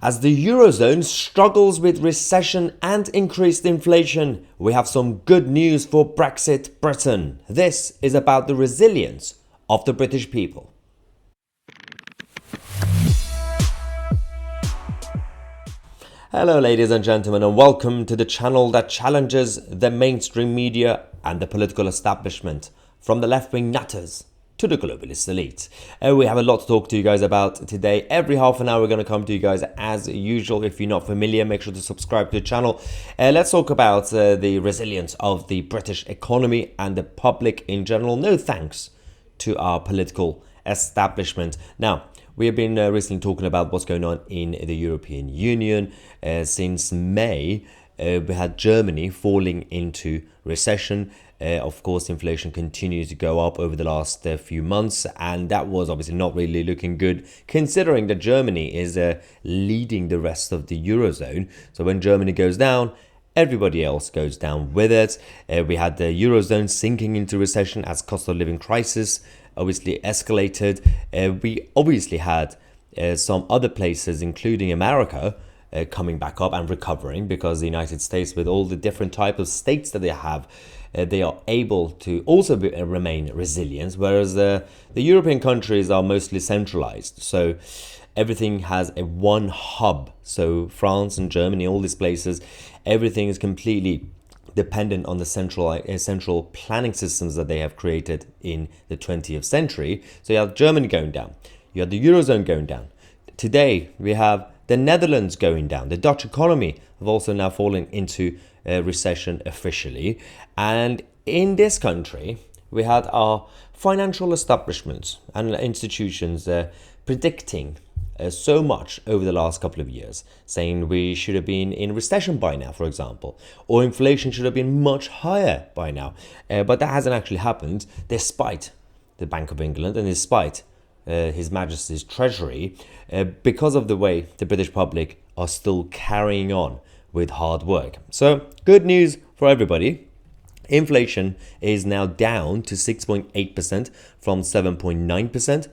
As the Eurozone struggles with recession and increased inflation, we have some good news for Brexit Britain. This is about the resilience of the British people. Hello ladies and gentlemen, and welcome to the channel that challenges the mainstream media and the political establishment, from the left-wing nutters to the globalist elite. We have a lot to talk to you guys about today. Every half an hour we're going to come to you guys as usual. If you're not familiar, make sure to subscribe to the channel. Let's talk about the resilience of the British economy and the public in general. No thanks to our political establishment. Now, we have been recently talking about what's going on in the European Union. Since May, we had Germany falling into recession. Of course, inflation continues to go up over the last few months, and that was obviously not really looking good, considering that Germany is leading the rest of the Eurozone. So when Germany goes down, everybody else goes down with it. We had the Eurozone sinking into recession as cost of living crisis obviously escalated. We obviously had some other places, including America, coming back up and recovering, because the United States, with all the different types of states that they have, they are able to also remain resilient, whereas the European countries are mostly centralized. So everything has a one hub. So France and Germany, all these places, everything is completely dependent on the central planning systems that they have created in the 20th century. So you have Germany going down, you have the Eurozone going down. Today we have the Netherlands going down. The Dutch economy have also now fallen into recession officially. And in this country, we had our financial establishments and institutions predicting so much over the last couple of years, saying we should have been in recession by now, for example, or inflation should have been much higher by now. But that hasn't actually happened, despite the Bank of England and despite His Majesty's Treasury, because of the way the British public are still carrying on with hard work. So good news for everybody. Inflation is now down to 6.8% from 7.9%.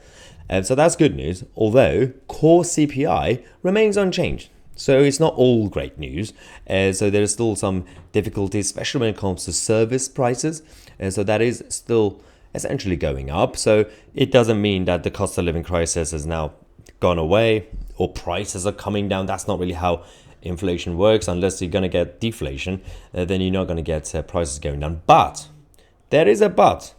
So that's good news, although core CPI remains unchanged. So it's not all great news. So there is still some difficulties, especially when it comes to service prices. So that is still essentially going up. So it doesn't mean that the cost of living crisis has now gone away or prices are coming down. That's not really how inflation works. Unless you're going to get deflation, then you're not going to get prices going down. But there is a but.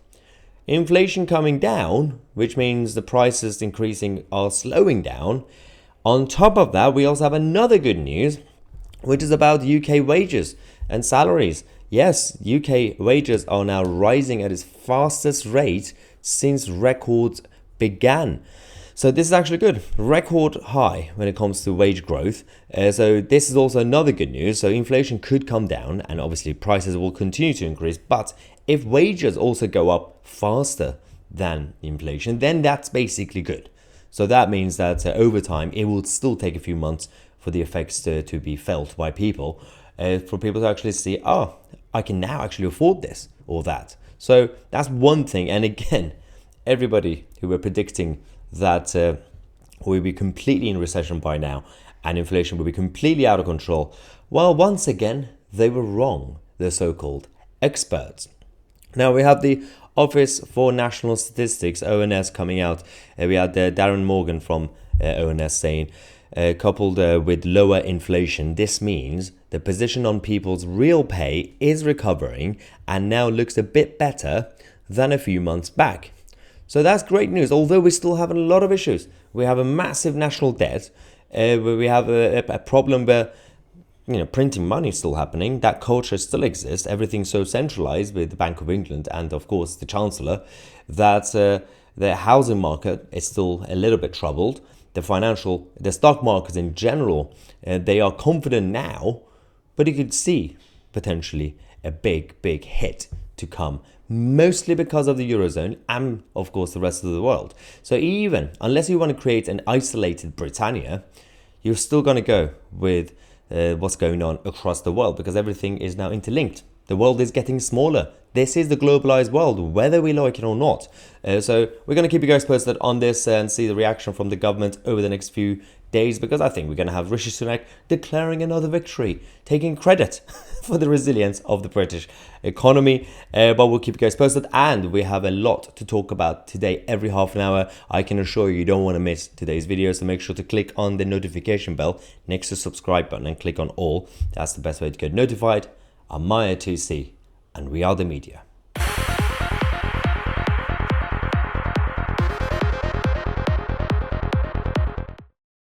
Inflation coming down, which means the prices increasing are slowing down. On top of that, we also have another good news, which is about UK wages and salaries. Yes, UK wages are now rising at its fastest rate since records began. So this is actually good. Record high when it comes to wage growth. So this is also another good news. So inflation could come down and obviously prices will continue to increase. But if wages also go up faster than inflation, then that's basically good. So that means that over time, it will still take a few months for the effects to be felt by people, for people to actually see, oh, I can now actually afford this or that. So that's one thing. And again, everybody who were predicting that we'll be completely in recession by now and inflation will be completely out of control, well, once again, they were wrong, the so-called experts. Now we have the Office for National Statistics, ONS, coming out. We had Darren Morgan from ONS saying, coupled with lower inflation, this means the position on people's real pay is recovering and now looks a bit better than a few months back. So that's great news, although we still have a lot of issues. We have a massive national debt. We have a problem where printing money is still happening. That culture still exists. Everything's so centralized with the Bank of England and, of course, the Chancellor, that the housing market is still a little bit troubled. The stock markets in general, they are confident now, but you could see potentially a big hit to come, mostly because of the Eurozone and, of course, the rest of the world. So even unless you want to create an isolated Britannia, you're still going to go with what's going on across the world, because everything is now interlinked. The world is getting smaller. This is the globalized world, whether we like it or not. So we're going to keep you guys posted on this and see the reaction from the government over the next few days, because I think we're going to have Rishi Sunak declaring another victory, taking credit for the resilience of the British economy. But we'll keep you guys posted, and we have a lot to talk about today every half an hour. I can assure you don't want to miss today's video, so make sure to click on the notification bell next to subscribe button and click on all. That's the best way to get notified. I'm Mahyar Tousi, and we are the media.